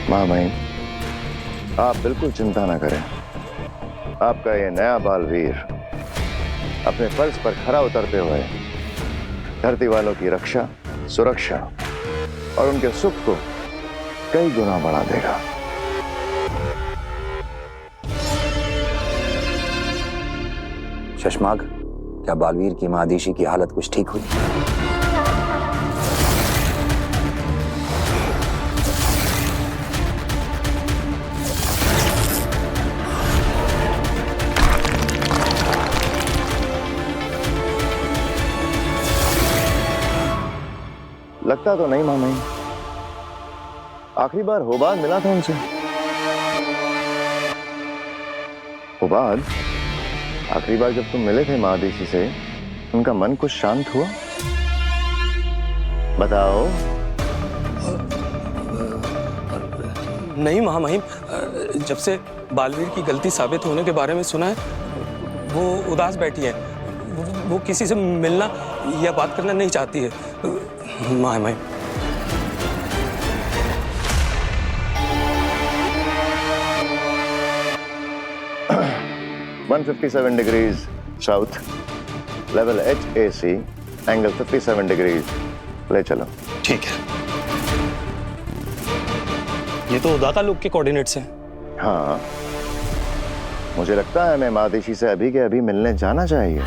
माँ महीम, आप बिल्कुल चिंता ना करें। आपका ये नया बालवीर अपने फर्ज पर खरा उतरते हुए धरती वालों की रक्षा, सुरक्षा और उनके सुख को कई गुना बढ़ा देगा। शशमाग, क्या बालवीर की मां आदिशी की हालत कुछ ठीक हुई? लगता तो नहीं मामा, आखिरी बार होबाद मिला था उनसे। होबाद, आखिरी बार जब तुम मिले थे माँ आदिशी से, उनका मन कुछ शांत हुआ? बताओ। नहीं महामहिम, जब से बालवीर की गलती साबित होने के बारे में सुना है, वो उदास बैठी है। वो किसी से मिलना या बात करना नहीं चाहती है। महामहिम, 157 degrees south, level HAC, angle 57 degrees. ले चलो। ठीक है। ये तो उदाता लोग के कोऑर्डिनेट्स हैं। हाँ, मुझे लगता है मैं मादिशी से अभी के अभी मिलने जाना चाहिए।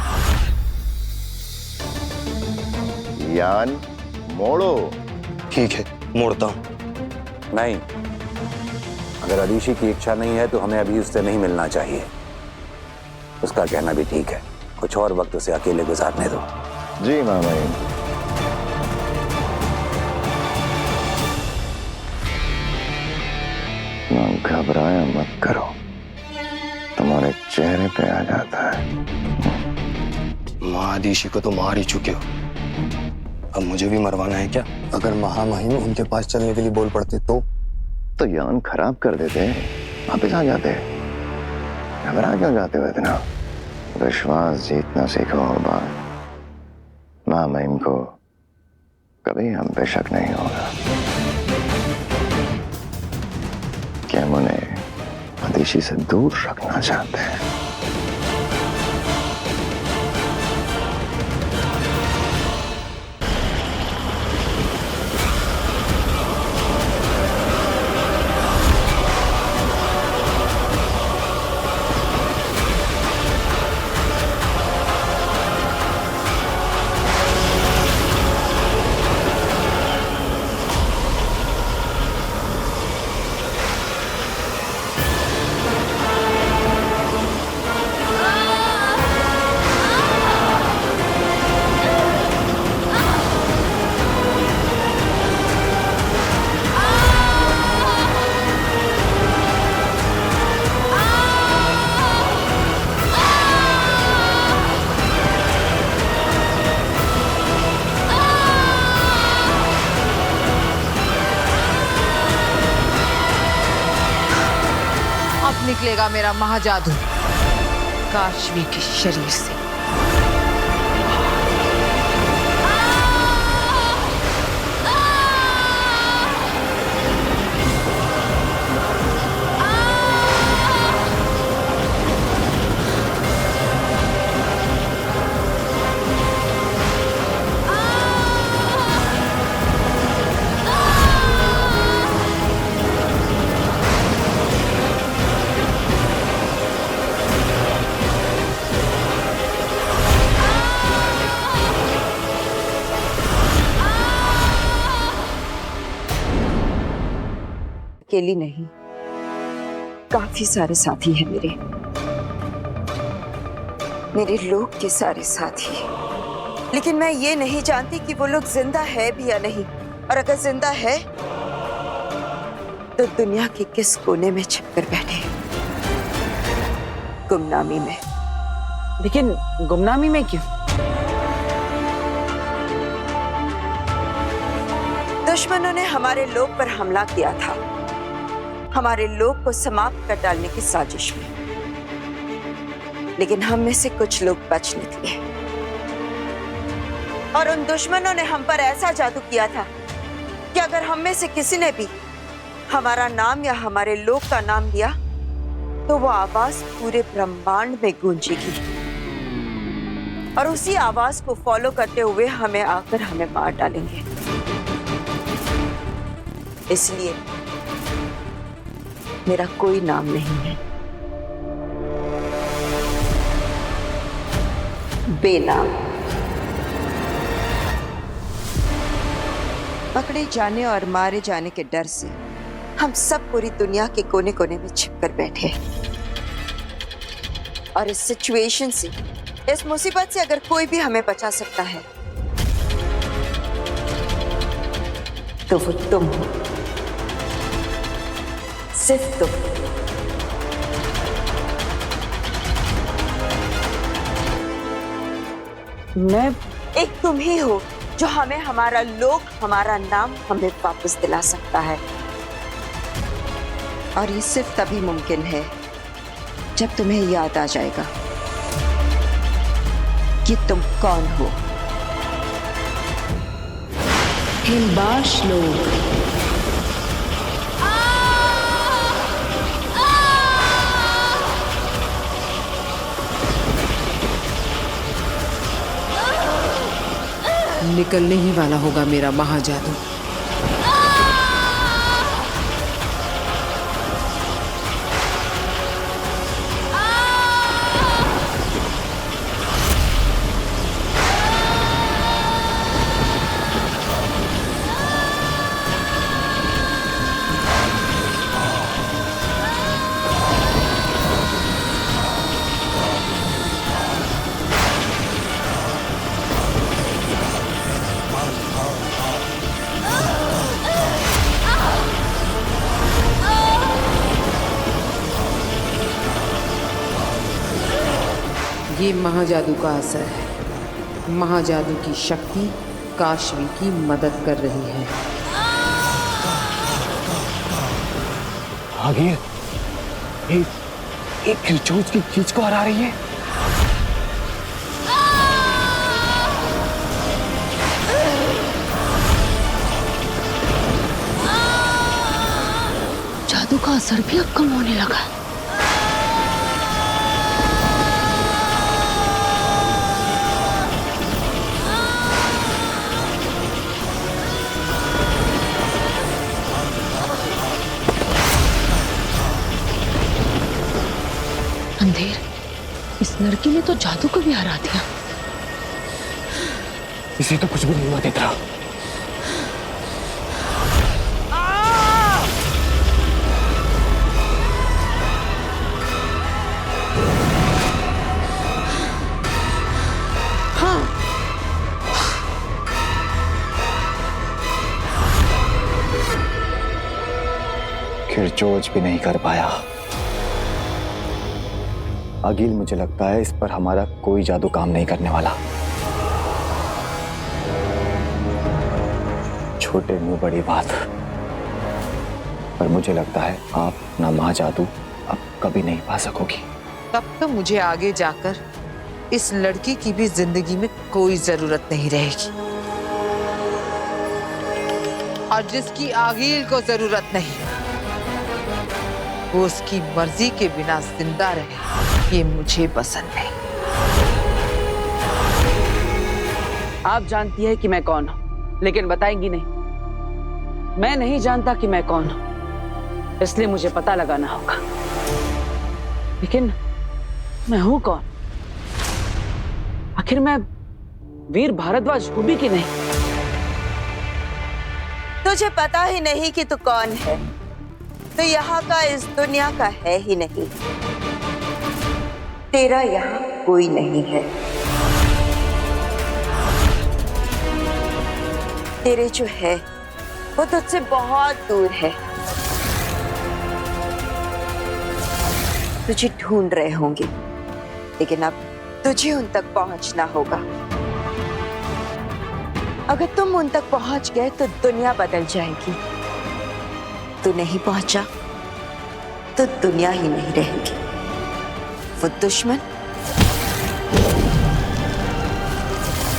यान मोड़ो। ठीक है, मोड़ता हूं। नहीं, अगर आदिशी की इच्छा नहीं है तो हमें अभी उससे नहीं मिलना चाहिए। उसका कहना भी ठीक है, कुछ और वक्त उसे अकेले गुजारने दो। जी मामा। घबराया मत करो, तुम्हारे चेहरे पे आ जाता है। माँ आदिशी को तो मार ही चुके हो, अब मुझे भी मरवाना है क्या? अगर महामहिम उनके पास चलने के लिए बोल पड़ते तो यान खराब कर देते, वापिस आ जाते। घबरा क्यों जाते हो इतना? विश्वास जीतना सीखो होगा। माँ महीम को कभी हम पे शक नहीं होगा कि हम उन्हें आदिशी से दूर रखना चाहते हैं। निकलेगा मेरा महाजादू काशवी के शरीर से। अकेली नहीं, काफी सारे साथी हैं मेरे लोग के सारे साथी। लेकिन मैं ये नहीं जानती कि वो लोग जिंदा है भी या नहीं, और अगर जिंदा है तो दुनिया के किस कोने में छिपकर बैठे हैं। गुमनामी में। लेकिन गुमनामी में क्यों? दुश्मनों ने हमारे लोग पर हमला किया था, हमारे लोग को समाप्त कर डालने की साजिश में। लेकिन हम में से कुछ लोग बच निकले, और उन दुश्मनों ने हम पर ऐसा जादू किया था कि अगर हम में से किसी ने भी हमारा नाम या हमारे लोक का नाम लिया तो वो आवाज पूरे ब्रह्मांड में गूंजेगी और उसी आवाज को फॉलो करते हुए हमें आकर हमें मार डालेंगे। इसलिए मेरा कोई नाम नहीं है, बेनाम। पकड़े जाने और मारे जाने के डर से हम सब पूरी दुनिया के कोने कोने में छिपकर बैठे हैं। और इस सिचुएशन से, इस मुसीबत से अगर कोई भी हमें बचा सकता है तो वो तुम हो, सिर्फ तुम। मैं एक तुम ही हो जो हमें हमारा लोक, हमारा नाम हमें वापस दिला सकता है। और ये सिर्फ तभी मुमकिन है जब तुम्हें याद आ जाएगा कि तुम कौन हो। हिलबाश लोग। निकलने ही वाला होगा मेरा महाजादू। ये महाजादू का असर है। महाजादू की शक्ति काशवी की मदद कर रही है। आगे एक खिलचोच की खींच को हरा रही है। जादू का असर भी अब कम होने लगा। अंधेर, इस लड़की ने तो जादू को भी हरा दिया। इसे तो कुछ भी नहीं हुआ देता। खिरचोच भी नहीं कर पाया। अगिल, मुझे लगता है इस पर हमारा कोई जादू काम नहीं करने वाला। छोटे मुंह बड़ी बात। पर मुझे लगता है आप ना महाजादू अब कभी नहीं पा सकोगी। तब तो मुझे आगे जाकर इस लड़की की भी जिंदगी में कोई जरूरत नहीं रहेगी। और जिसकी आगिल को जरूरत नहीं, वो उसकी मर्जी के बिना जिंदा रहे, ये मुझे पसंद नहीं। आप जानती है कि मैं कौन हूं, लेकिन बताएंगी नहीं। मैं नहीं जानता कि मैं कौन हूं, इसलिए मुझे पता लगाना होगा। लेकिन मैं हूं कौन? आखिर मैं वीर भारद्वाज हूं भी कि नहीं? तुझे पता ही नहीं कि तू कौन है, तो यहाँ का, इस दुनिया का है ही नहीं। तेरा यहाँ कोई नहीं है। तेरे जो है वो तुझसे बहुत दूर है। तुझे ढूंढ रहे होंगे, लेकिन अब तुझे उन तक पहुंचना होगा। अगर तुम उन तक पहुंच गए तो दुनिया बदल जाएगी। तू नहीं पहुंचा तो दुनिया ही नहीं रहेगी। वो दुश्मन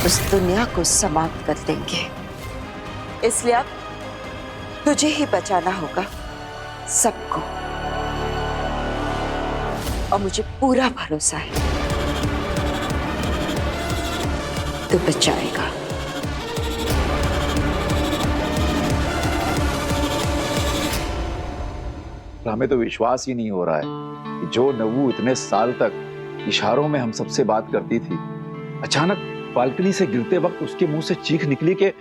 उस दुनिया को समाप्त कर देंगे। इसलिए अब तुझे ही बचाना होगा सबको। और मुझे पूरा भरोसा है तू बचाएगा। हमें तो विश्वास ही नहीं हो रहा है कि जो नव्वू इतने साल तक इशारों में हम सबसे बात करती थी, अचानक बालकनी से गिरते वक्त उसके मुंह से चीख निकली कि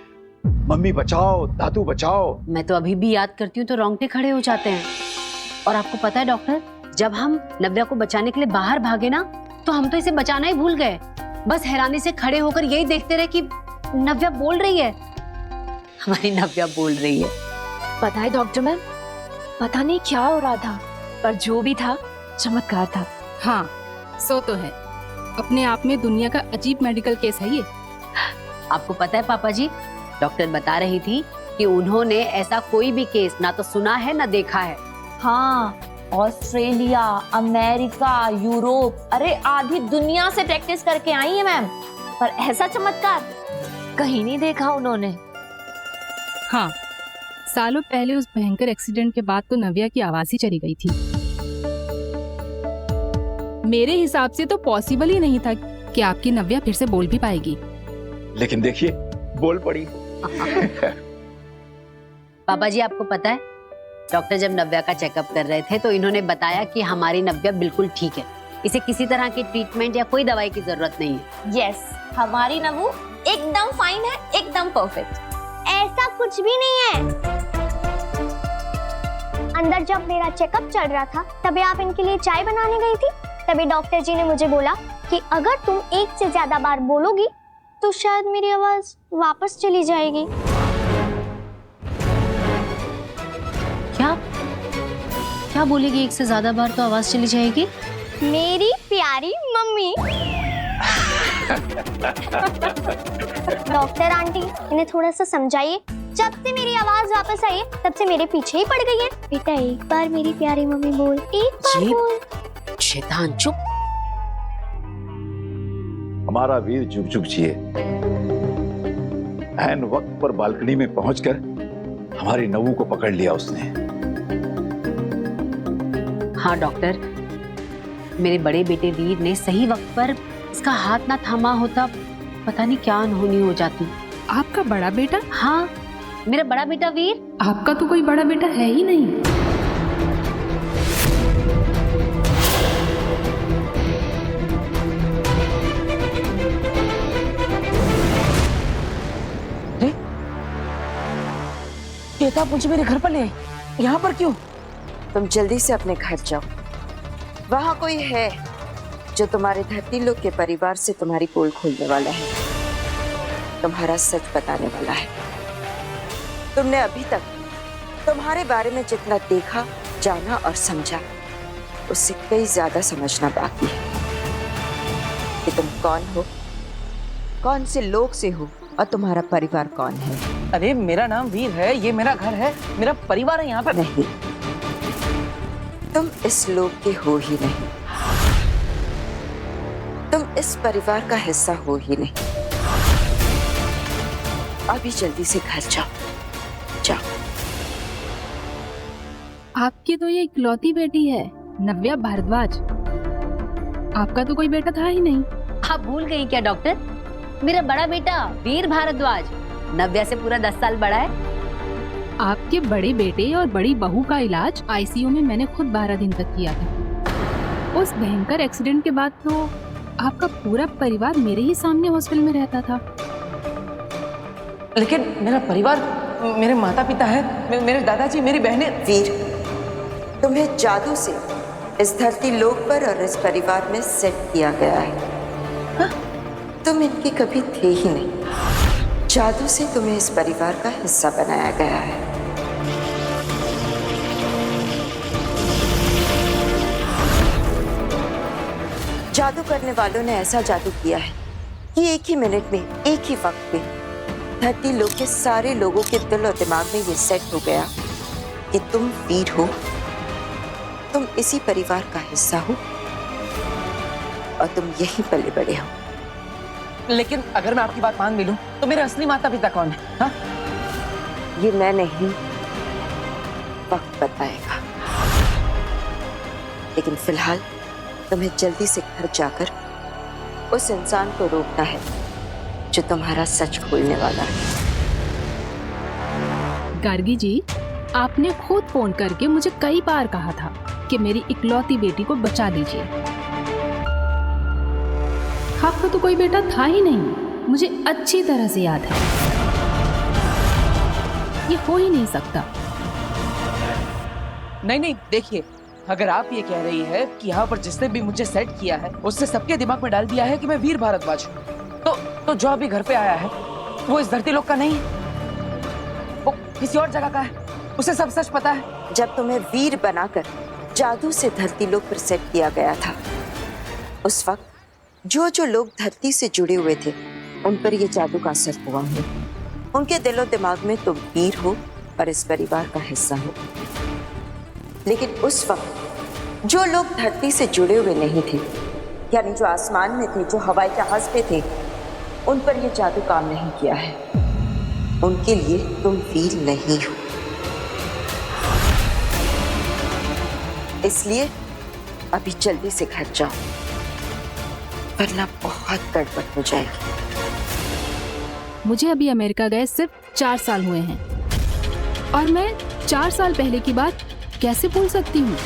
मम्मी बचाओ, दादू बचाओ। मैं तो अभी भी याद करती हूँ तो रोंगटे खड़े हो जाते हैं। और आपको पता है डॉक्टर, जब हम नव्या को बचाने के लिए बाहर भागे ना, तो हम तो इसे बचाना ही भूल गए। बस हैरानी से खड़े होकर यही देखते रहे कि नव्या बोल रही है। हमारी नव्या बोल रही है। पता है डॉक्टर मैम, पता नहीं क्या हो रहा था, पर जो भी था चमत्कार था। हाँ, सो तो है। अपने आप में दुनिया का अजीब मेडिकल केस है ये। आपको पता है पापा जी, डॉक्टर बता रही थी कि उन्होंने ऐसा कोई भी केस ना तो सुना है ना देखा है। हाँ, ऑस्ट्रेलिया, अमेरिका, यूरोप, अरे आधी दुनिया से प्रैक्टिस करके आई है मैम, पर ऐसा चमत्कार कहीं नहीं देखा उन्होंने। हाँ, सालों पहले उस भयंकर एक्सीडेंट के बाद तो नव्या की आवाज ही चली गई थी। मेरे हिसाब से तो पॉसिबल ही नहीं था कि आपकी नव्या फिर से बोल भी पाएगी। लेकिन देखिए, बोल पड़ी। पापा जी आपको पता है, डॉक्टर जब नव्या का चेकअप कर रहे थे तो इन्होंने बताया कि हमारी नव्या बिल्कुल ठीक है, इसे किसी तरह की ट्रीटमेंट या कोई दवाई की जरूरत नहीं है। यस, हमारी नव्वू एकदम फाइन है, एकदम परफेक्ट। ऐसा कुछ भी नहीं है। अंदर जब मेरा चेकअप चल रहा था तभी आप इनके लिए चाय बनाने गई थी। तभी डॉक्टर जी ने मुझे बोला कि अगर तुम एक से ज्यादा बार बोलोगी तो शायद मेरी आवाज वापस चली जाएगी। क्या क्या बोलेगी? एक से ज्यादा बार तो आवाज चली जाएगी। मेरी प्यारी मम्मी। डॉक्टर आंटी, इन्हें थोड़ा सा समझाइए। जब से मेरी आवाज वापस आई है तब से मेरे पीछे ही पड़ गई है। बेटा एक बार मेरी प्यारी मम्मी बोल, एक बार बोल। शैतान चुप। हमारा वीर जुग जुग जिए। ऐन वक्त पर बालकनी में पहुंचकर हमारी नव्वू को पकड़ लिया उसने। हाँ डॉक्टर, मेरे बड़े बेटे वीर ने सही वक्त पर इसका हाथ ना थामा होता, पता नहीं क्या अनहोनी हो जाती। आपका बड़ा बेटा? हाँ, मेरा बड़ा बेटा वीर। आपका तो कोई बड़ा बेटा है ही नहीं। आप मुझे मेरे घर पर ले आई, यहाँ पर क्यों? तुम जल्दी से अपने घर जाओ। वहां कोई है जो तुम्हारे धरती लोक के परिवार से तुम्हारी पोल खोलने वाला है, तुम्हारा सच बताने वाला है। तुमने अभी तक तुम्हारे बारे में जितना देखा, जाना और समझा, उससे कई ज्यादा समझना बाकी है कि तुम कौन हो, कौन से लोग से हो और तुम्हारा परिवार कौन है। अरे मेरा नाम वीर है, ये मेरा घर है, मेरा परिवार है यहाँ पर। नहीं, तुम इस लोग के हो ही नहीं, तुम इस परिवार का हिस्सा हो ही नहीं। अभी जल्दी से घर जाओ, जाओ। आपकी तो ये इकलौती बेटी है, नव्या भारद्वाज। आपका तो कोई बेटा था ही नहीं। आप भूल गई क्या डॉक्टर? मेरा बड़ा बेटा वीर भारद्वाज नव्या से पूरा 10 साल बड़ा है। आपके बड़े बेटे और बड़ी बहू का इलाज आईसीयू में मैंने खुद 12 दिन तक किया था। उस भयंकर एक्सीडेंट के बाद तो आपका पूरा परिवार मेरे ही सामने हॉस्पिटल में रहता था। लेकिन मेरा परिवार, मेरे माता पिता है, मेरे दादाजी, मेरी बहनें। वीर, तुम्हें जादू से इस धरती लोक पर और इस परिवार में सेट किया गया है। हाँ? तुम इनके कभी थे ही नहीं, जादू से तुम्हें इस परिवार का हिस्सा बनाया गया है। जादू करने वालों ने ऐसा जादू किया है कि एक ही मिनट में, एक ही वक्त में धरती लोक के सारे लोगों के दिल और दिमाग में ये सेट हो गया कि तुम वीर हो, तुम इसी परिवार का हिस्सा हो और तुम यहीं पले बड़े हो। लेकिन अगर मैं आपकी बात मान भी लूं, तो मेरे असली माता पिता कौन है? हाँ? ये मैं नहीं, वक्त बताएगा। लेकिन फिलहाल तुम्हें जल्दी से घर जाकर उस इंसान को रोकना है जो तुम्हारा सच खोलने वाला है। गार्गी जी, आपने खुद फोन करके मुझे कई बार कहा था कि मेरी इकलौती बेटी को बचा लीजिए। आपका तो कोई बेटा था ही नहीं, मुझे अच्छी तरह से याद है। ये हो ही नहीं सकता। नहीं, देखिए, अगर आप ये कह रही है कि यहाँ पर जिसने भी मुझे सेट किया है उससे सबके दिमाग में डाल दिया है कि मैं वीर भारद्वाज हूँ, तो जो अभी घर पे आया है वो इस धरती लोक का नहीं है, वो किसी और जगह का है। उसे सब सच पता है। जब तुम्हें वीर बनाकर जादू से धरती लोक पर सेट किया गया था, उस वक्त जो लोग धरती से जुड़े हुए थे उन पर यह जादू का असर हुआ है। उनके दिलो दिमाग में तुम वीर हो और इस परिवार का हिस्सा हो। लेकिन उस वक्त जो लोग धरती से जुड़े हुए नहीं थे, यानी जो आसमान में थे, जो हवाई जहाज पे थे, उन पर यह जादू काम नहीं किया है। उनके लिए तुम वीर नहीं हो। इसलिए अभी जल्दी से घर जाओ, वरना बहुत गड़बड़ हो जाएगी। मुझे अभी अमेरिका गए सिर्फ 4 साल हुए हैं और मैं 4 साल पहले की बात कैसे भूल सकती हूँ?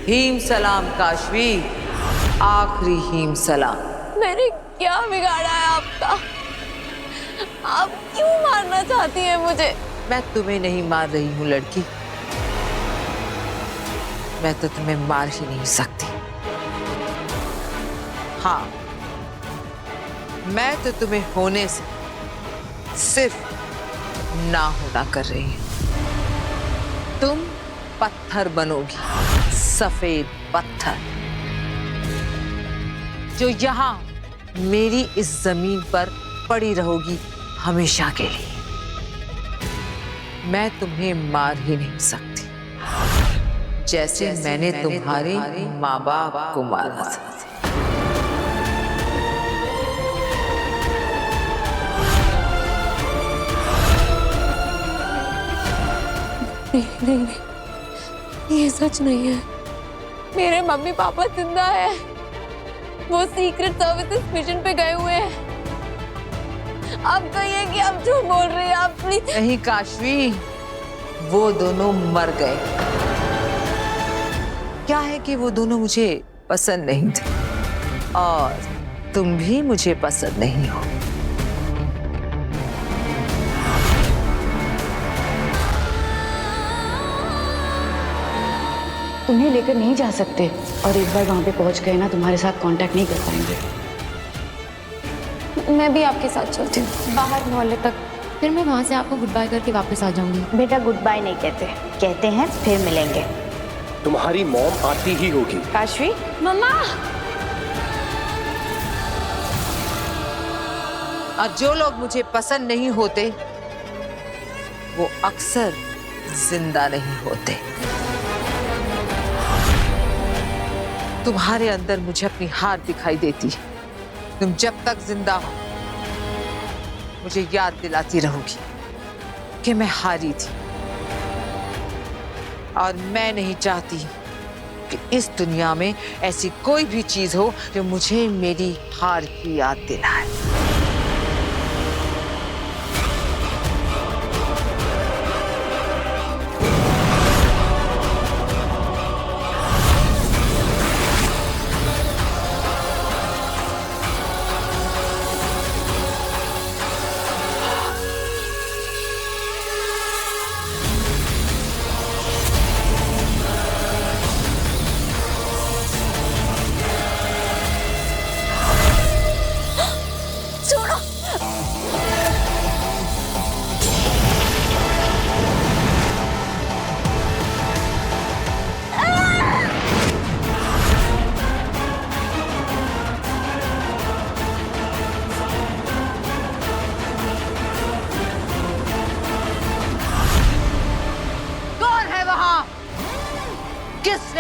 हीम सलाम काशवी, आखिरी हीम सलाम। मैंने क्या बिगाड़ा है आपका? आप क्यों मारना चाहती हैं मुझे? मैं तुम्हें नहीं मार रही हूँ लड़की, मैं तो तुम्हें मार ही नहीं सकती। हाँ, मैं तो तुम्हें होने से सिर्फ ना होना कर रही हूँ। तुम पत्थर बनोगी, सफेद पत्थर, जो यहाँ मेरी इस जमीन पर पड़ी रहोगी हमेशा के लिए। मैं तुम्हें मार ही नहीं सकती, जैसे मैंने तुम्हारे माँ बाप को मारा था। नहीं, ये सच नहीं है। मेरे मम्मी पापा जिंदा है, वो सीक्रेट सर्विसेज मिशन पे गए हुए हैं। आप कहिए कि आप झूठ बोल रही हैं, आप प्लीज। नहीं काशवी, वो दोनों मर गए। क्या है कि वो दोनों मुझे पसंद नहीं थे और तुम भी मुझे पसंद नहीं हो। तुम्हें लेकर नहीं जा सकते और एक बार वहां पे पहुंच गए ना, तुम्हारे साथ कांटेक्ट नहीं कर पाएंगे। मैं भी आपके साथ चलती हूँ बाहर मोहल्ले तक, फिर मैं वहां से आपको गुड बाय करके वापस आ जाऊंगी। बेटा गुड बाय नहीं कहते, कहते हैं फिर मिलेंगे। तुम्हारी मॉम आती ही होगी। काशवी, मम्मा। और जो लोग मुझे पसंद नहीं होते वो अक्सर जिंदा नहीं होते। तुम्हारे अंदर मुझे अपनी हार दिखाई देती है। तुम जब तक जिंदा हो मुझे याद दिलाती रहोगी कि मैं हारी थी, और मैं नहीं चाहती कि इस दुनिया में ऐसी कोई भी चीज हो जो मुझे मेरी हार की याद दिलाए।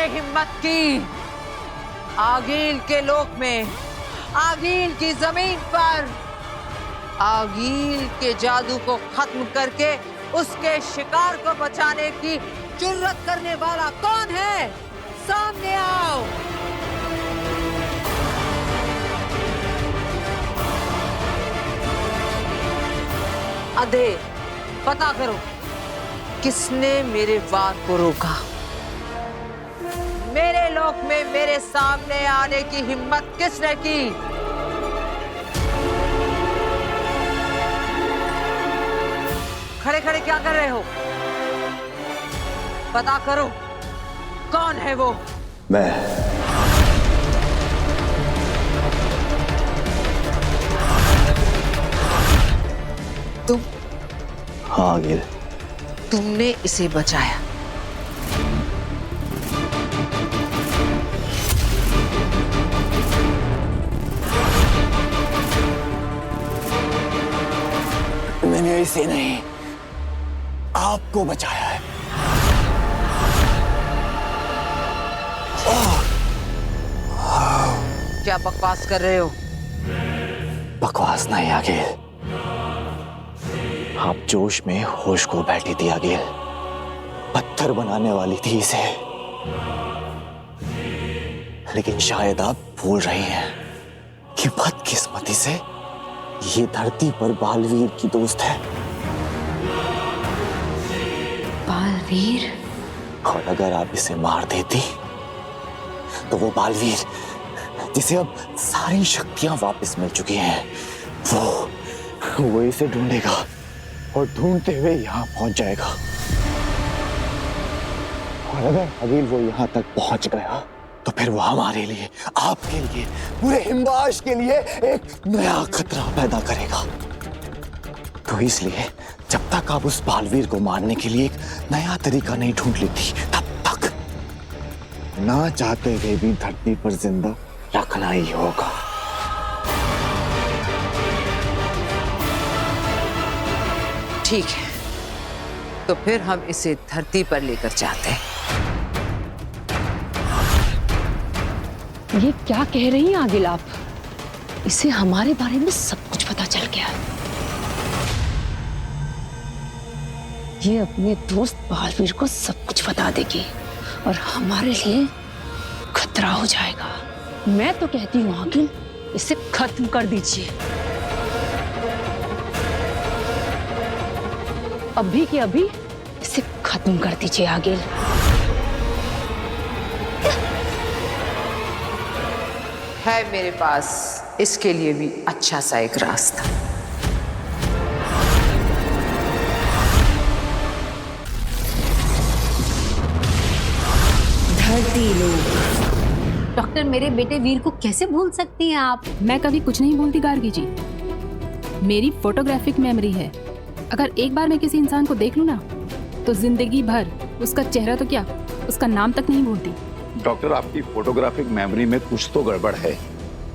किसने हिम्मत की आगील के लोक में, आगील की जमीन पर आगील के जादू को खत्म करके उसके शिकार को बचाने की जुर्रत करने वाला कौन है? सामने आओ। अधे पता करो किसने मेरे वार को रोका। मेरे लोक में मेरे सामने आने की हिम्मत किसने की? खड़े खड़े क्या कर रहे हो? पता करो कौन है वो? मैं। तुम? हाँ गिल। तुमने इसे बचाया। मैंने इसे नहीं, आपको बचाया है। क्या बकवास कर रहे हो? बकवास नहीं आगिल, आप जोश में होश को बैठी थी आगिल, पत्थर बनाने वाली थी इसे। लेकिन शायद आप भूल रही हैं कि बदकिस्मती से ये धरती पर बालवीर की दोस्त है। बालवीर? और अगर आप इसे मार देती तो वो बालवीर जिसे अब सारी शक्तियां वापस मिल चुकी हैं, वो इसे ढूंढेगा और ढूंढते हुए यहाँ पहुंच जाएगा। और अगर अगील वो यहाँ तक पहुंच गया तो फिर वो हमारे लिए, आपके लिए, पूरे हिमवाश के लिए एक नया खतरा पैदा करेगा। तो इसलिए जब तक आप उस बालवीर को मारने के लिए एक नया तरीका नहीं ढूंढ लेती, तब तक ना चाहते हुए भी धरती पर जिंदा रखना ही होगा। ठीक है, तो फिर हम इसे धरती पर लेकर जाते हैं। ये क्या कह रही हैं आगिल आप? इसे हमारे बारे में सब कुछ पता चल गया है। ये अपने दोस्त बालवीर को सब कुछ बता देगी और हमारे लिए खतरा हो जाएगा। मैं तो कहती हूँ आगिल, इसे खत्म कर दीजिए। अभी के अभी इसे खत्म कर दीजिए आगिल। है मेरे पास इसके लिए भी अच्छा सा एक रास्ता। धरती लोग। डॉक्टर, मेरे बेटे वीर को कैसे भूल सकती हैं आप? मैं कभी कुछ नहीं भूलती गार्गी जी। मेरी फोटोग्राफिक मेमोरी है। अगर एक बार मैं किसी इंसान को देख लूं ना, तो जिंदगी भर उसका चेहरा तो क्या, उसका नाम तक नहीं भूलती। डॉक्टर, आपकी फोटोग्राफिक मेमोरी में कुछ तो गड़बड़ है।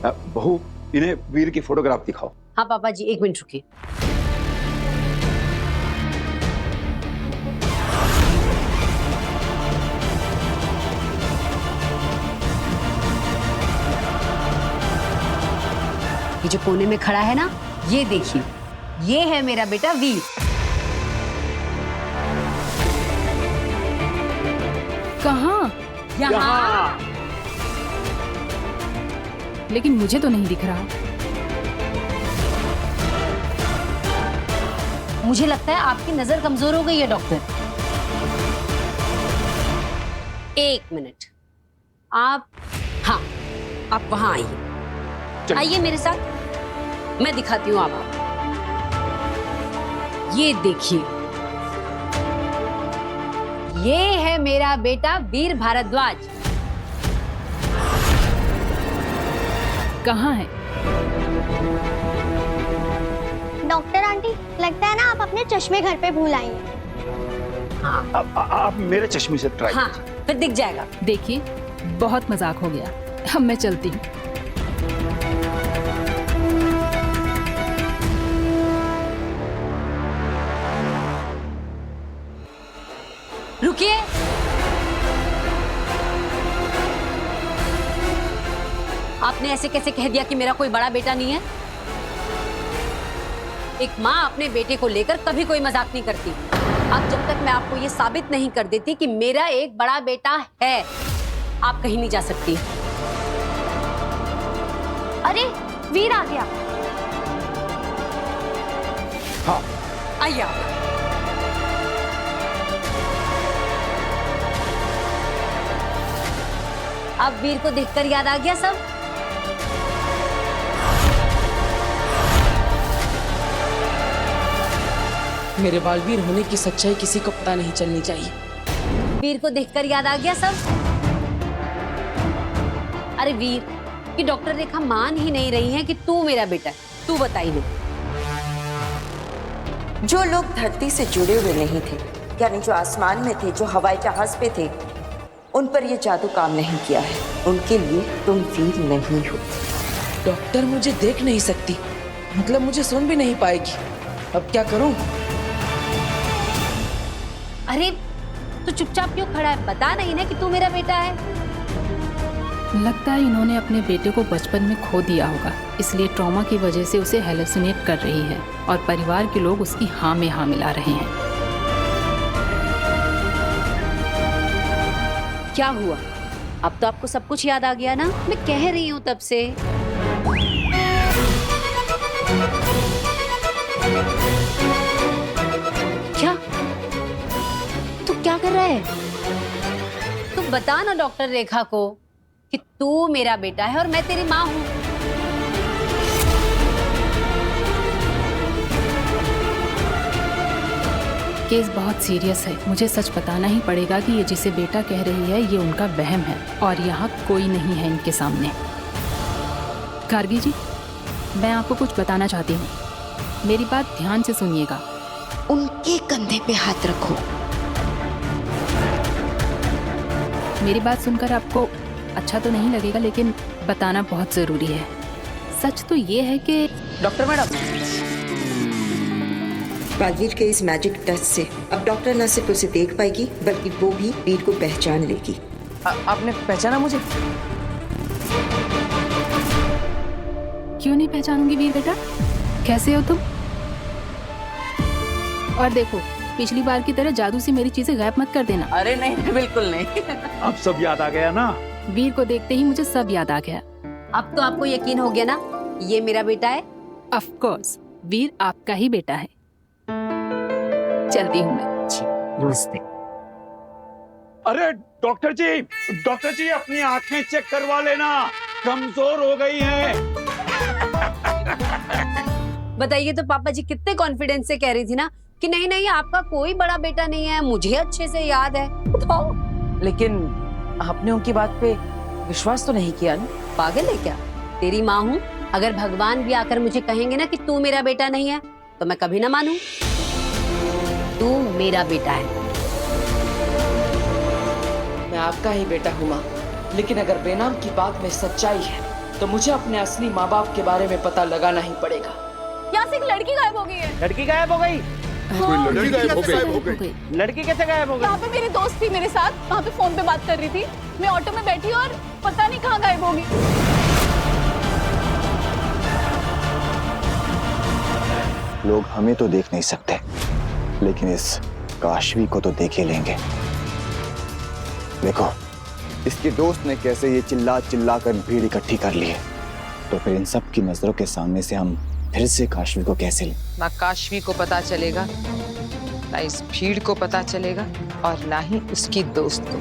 बहू, इन्हें वीर की फोटोग्राफ दिखाओ। हाँ पापा जी, एक मिनट रुकिए। ये जो कोने में खड़ा है ना, ये देखिए, ये है मेरा बेटा वीर। कहाँ? यहाँ। लेकिन मुझे तो नहीं दिख रहा। मुझे लगता है आपकी नजर कमजोर हो गई है डॉक्टर। एक मिनट, आप, हाँ, आप वहां आइए। आइए मेरे साथ, मैं दिखाती हूँ आपको। ये देखिए, ये है मेरा बेटा वीर भारद्वाज। कहाँ है? डॉक्टर आंटी, लगता है ना आप अपने चश्मे घर पे भूल आई हैं। आप मेरे चश्मे से ट्राई हाँ, फिर दिख जाएगा। देखिए, बहुत मजाक हो गया। अब मैं चलती हूँ। रुकिए। आपने ऐसे कैसे कह दिया कि मेरा कोई बड़ा बेटा नहीं है? एक माँ अपने बेटे को लेकर कभी कोई मजाक नहीं करती। अब जब तक मैं आपको ये साबित नहीं कर देती कि मेरा एक बड़ा बेटा है, आप कहीं नहीं जा सकती। अरे वीर आ गया। हाँ आइए आप। अब वीर को देखकर याद आ गया सब? मेरे बालवीर होने की सच्चाई किसी को पता नहीं चलनी चाहिए। वीर को देखकर याद आ गया सब? अरे वीर, कि डॉक्टर रेखा मान ही नहीं रही है कि तू मेरा बेटा है। तू बताई नहीं। जो लोग धरती से जुड़े हुए नहीं थे, यानी जो आसमान में थे, जो हवाई जहाज पे थे, उन पर ये जादू काम नहीं किया है। उनके लिए तुम वीर नहीं हो। डॉक्टर मुझे देख नहीं सकती, मतलब मुझे सुन भी नहीं पाएगी। अब क्या करूं? अरे तू चुपचाप क्यों खड़ा है? बता नहीं ना कि तू मेरा बेटा है। लगता है इन्होंने अपने बेटे को बचपन में खो दिया होगा, इसलिए ट्रॉमा की वजह से उसे हेलुसिनेट कर रही है और परिवार के लोग उसकी हाँ में हाँ मिला रहे हैं। क्या हुआ? अब तो आपको सब कुछ याद आ गया ना? मैं कह रही हूँ तब से। क्या? तू क्या कर रहा है? तू बता ना डॉक्टर रेखा को कि तू मेरा बेटा है और मैं तेरी माँ हूँ। केस बहुत सीरियस है। मुझे सच बताना ही पड़ेगा कि ये जिसे बेटा कह रही है ये उनका वहम है और यहाँ कोई नहीं है इनके सामने। गार्गी जी, मैं आपको कुछ बताना चाहती हूँ, मेरी बात ध्यान से सुनिएगा। उनके कंधे पे हाथ रखो। मेरी बात सुनकर आपको अच्छा तो नहीं लगेगा, लेकिन बताना बहुत जरूरी है। सच तो ये है कि डॉक्टर मैडम, बालवीर के इस मैजिक टच से अब डॉक्टर न सिर्फ उसे देख पाएगी, बल्कि वो भी वीर को पहचान लेगी। आपने पहचाना मुझे? क्यों नहीं पहचानूंगी वीर बेटा? कैसे हो तुम? और देखो, पिछली बार की तरह जादू से मेरी चीजें गायब मत कर देना। अरे नहीं, बिल्कुल नहीं। अब सब याद आ गया ना? वीर को देखते ही मुझे सब याद आ गया। अब तो आपको यकीन हो गया ना, ये मेरा बेटा है? ऑफ कोर्स, वीर आपका ही बेटा है। चलती हूँ मैं। नमस्ते। अरे डॉक्टर जी अपनी आंखें चेक करवा लेना, कमजोर हो गई हैं। बताइए तो पापा जी कितने कॉन्फिडेंस से कह रही थी ना कि नहीं नहीं आपका कोई बड़ा बेटा नहीं है, मुझे अच्छे से याद है। बताओ। लेकिन आपने उनकी बात पे विश्वास तो नहीं किया ना? पागल है क्या? तेरी माँ हूँ, अगर भगवान भी आकर मुझे कहेंगे ना कि तू मेरा बेटा नहीं है तो मैं कभी ना मानूं। तू मेरा बेटा है। मैं आपका ही बेटा हूँ माँ, लेकिन अगर बेनाम की बात में सच्चाई है तो मुझे अपने असली माँ बाप के बारे में पता लगाना ही पड़ेगा। यहाँ से एक लड़की गायब हो गई है। लड़की गायब हो गई? लड़की गायब हो गई? लड़की कैसे गायब हो गई? यहाँ पे मेरी दोस्त थी मेरे साथ, वहाँ पे फोन पे बात कर रही थी। मैं ऑटो में बैठी और पता नहीं कहाँ गायब होगी। लोग हमें तो देख नहीं सकते, लेकिन इस काशवी को तो देख ही लेंगे। देखो, इसके दोस्त ने कैसे ये चिल्ला चिल्ला कर भीड़ इकट्ठी कर ली है, तो फिर इन सब की नजरों के सामने से हम फिर से काशवी को कैसे लें? ना काशवी को पता चलेगा, ना इस भीड़ को पता चलेगा, और ना ही उसकी दोस्त को।